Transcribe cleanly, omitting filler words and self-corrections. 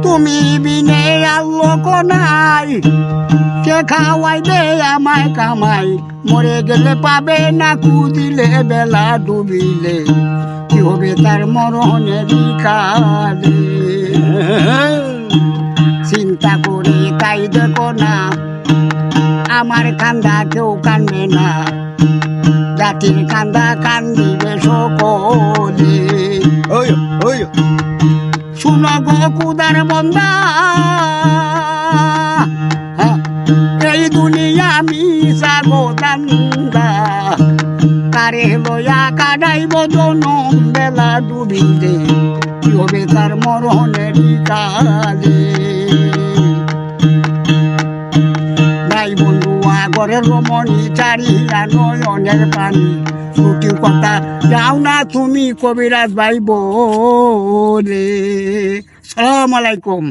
তুমি বিনে আলোক নাই, কে খাওয়াইবে আমায় কামাই, মরে গেলে পাবে না কুদিলে, বেলা ডুবিলে কি হবে তার মরণের কালে। চিন্তা করে তাই দেখো না, আমার কান্দা কেউ কান্দে না, জাতির কান্দা কান্দিবে সকলে। শুনো গো কুদার বন্দা, এই দুনিয়া মিশা গো দান্দা, কারে লয়া কাটাইব জনম, বেলা ডুবিলে কি হবে তার মরণের কালে। ভাই বন্ধু আগরের রমণী, চারিয়া নয়নের পানি, ছুটি কথা যাও না তুমি কবিরাজ ভাই বলে। সালাম আলাইকুম।